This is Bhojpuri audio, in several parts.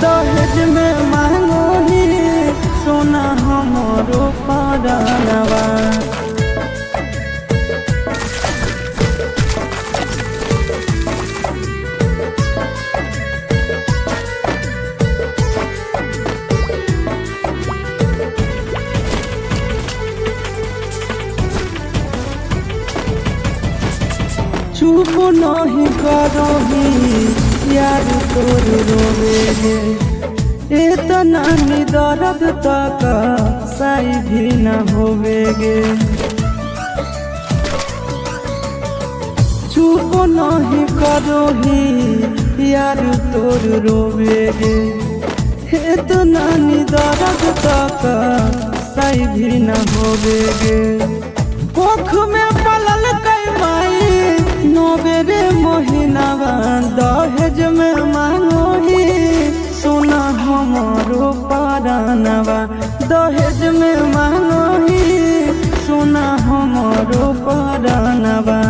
दहेज में मांगो ही सोना हमरो परानवा। चुप नहीं करोही यार तोर रोवेगे, इतना ही दर्द तक सही भी न होवेगे। चुप नहीं करोही यार तोर रोवेगे, इतना ही दर्द तक सही भी न होवेगे। कोख में पलल कई माई नोबेरे मोहिनावा, दहेज में मांगो ही सोना हमारो परानवा। दहेज में मांगो ही सोना हमारो परानवा।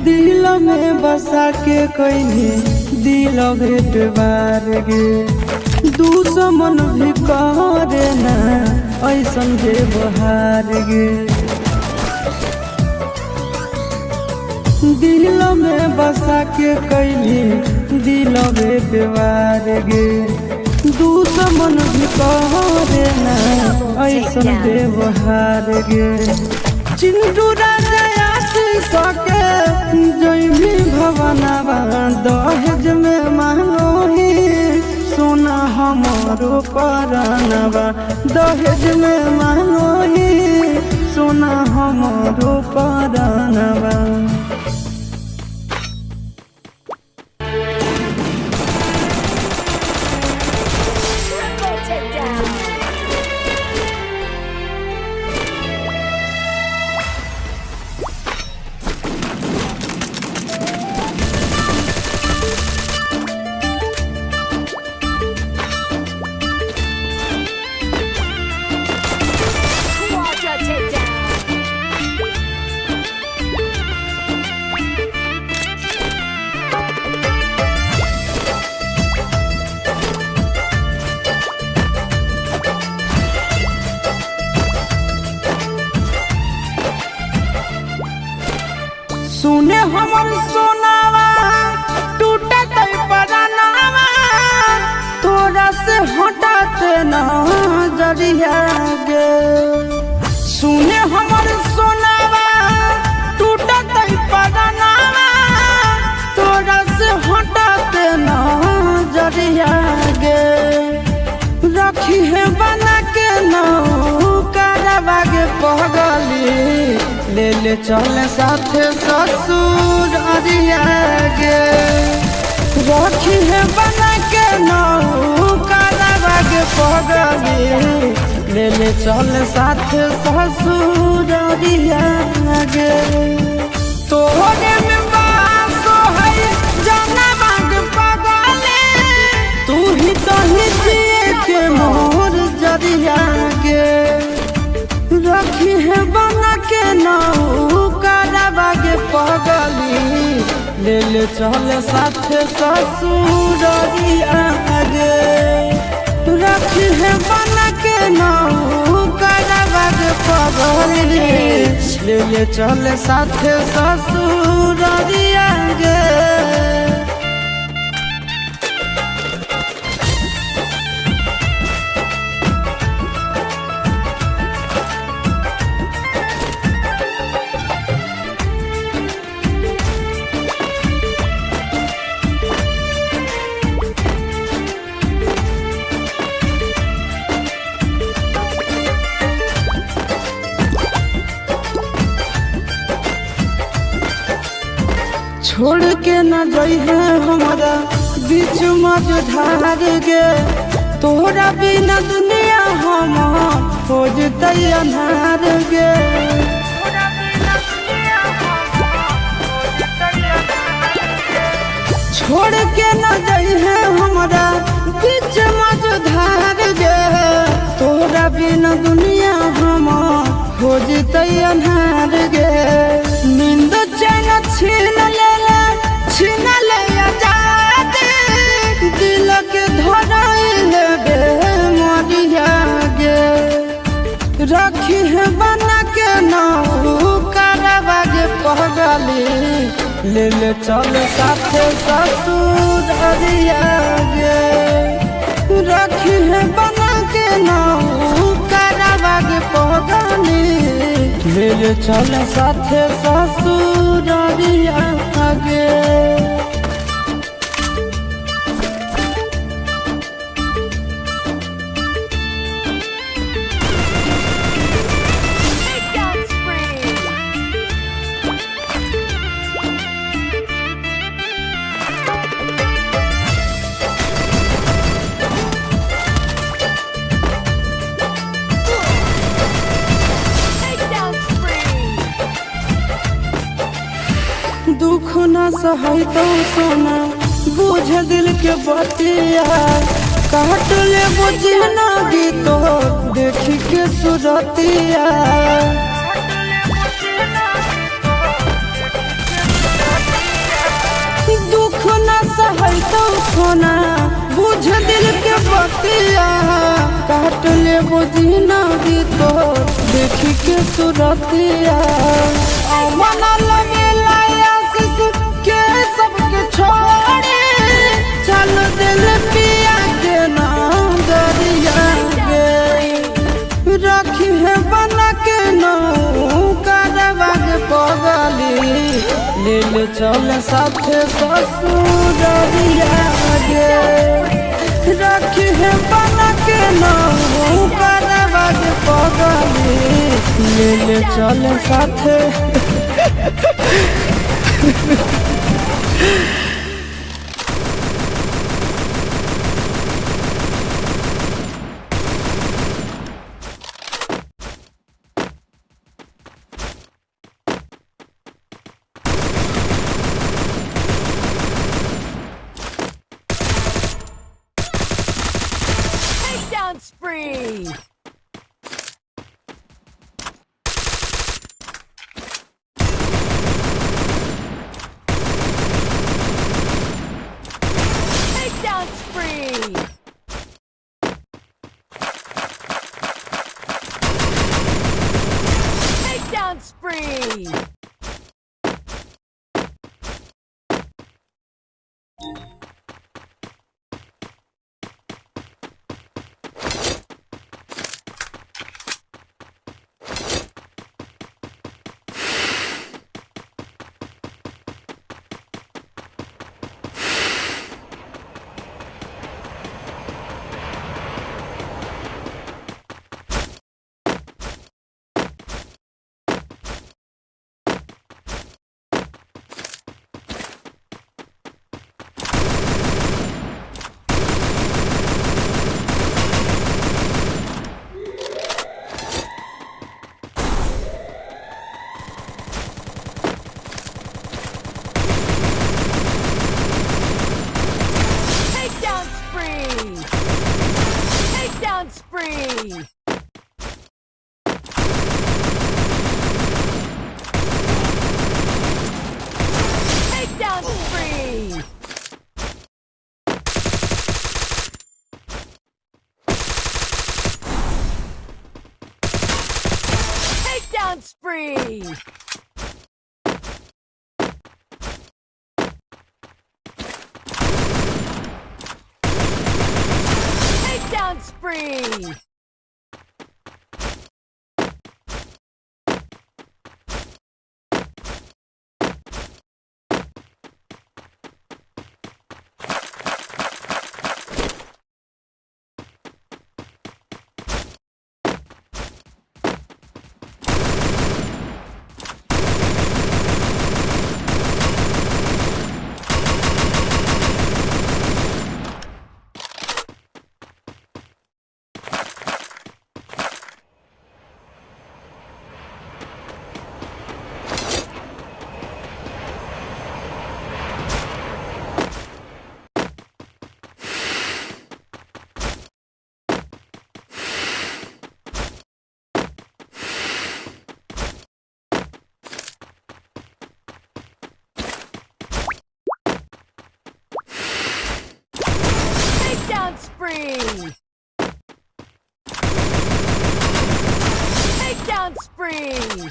दिल में बसा के कहीं दिल भेट बार गे, दुश्मन भी करे ना ऐसन व्यवहार गे। दिल में बसा के कहीं दिल भेट बार गे, दुश्मन भी करे ना ऐसन व्यवहार गे। चिंटू राजा सके जैमी भवनवा, दहेज में मांगो ही सोना हमारो परानवा। दहेज में मांगो ही सोना हमारो परानवा। सुने हमर सोनावा टूटे परानवा, तोरा से हटाते ना जरिया गे। सुने हमर सोनावा टूटे परानवा, तोरा से हटाते ना जरिया गे। रखी है बना के नौकरवा गे पगली, ले ले चल साथ ससुर अरिया गे। रखी है बना के नौकरवा गे पगली, ले ले चल साथ ससुर अरिया गे। तोरे में बासो है जनवा गे पगली, तू ही तो ही जिए के मोर जरिया गे। रखी है बना के नौकरवा गे पगली, ले ले चल साथ ससुर अरिया गे। रखी है बना के नौकरवा गे पगली, ले ले चल साथ ससुर अरिया गे। छोड़ के न जइहे हमारा बीच मझधार गे, तोरा बिना दुनिया हम हो जतई अन्हार गे। छोड़ के न जइहे हमरा बीच मझधार गे तोरा बिना दुनिया हम हो जतै अन्हार गे नींद चैन छीन ले आजादी दिल के धराइले बे मरिया गे रखी है बना के नाऊ करवा गे पगली ले चल साथे ससुर अरिया गे रखी है बना के नाऊ करवा गे पगली ले चल साथे ससुर अरिया गे दुख न सहै तो सोना बुझ दिल के बतिया काट ले बुझ ना गीतो देखी के सुरतिया दुख न सहै तो सोना बुझ दिल के बतिया काट ले बुझ ना गीतो देखी के सुरतिया मना लगे के सबके छोड़े चल दिल पिया के नाम दरिया गे रखी है बना के नाऊ करवा के पगली ले चल साथे ससुर अरिया गे रखी है बना के नाऊ करवा के पगली ले चल साथे Takedown spree! Takedown spree! Takedown spree! Takedown spree! Takedown spree! Takedown spree! Takedown spree! spree! Takedown spree!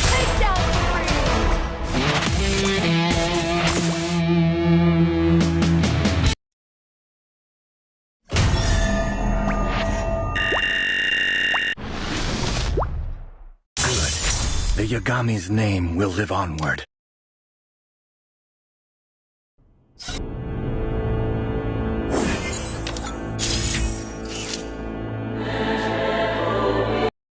Takedown spree! Good. The Yagami's name will live onward.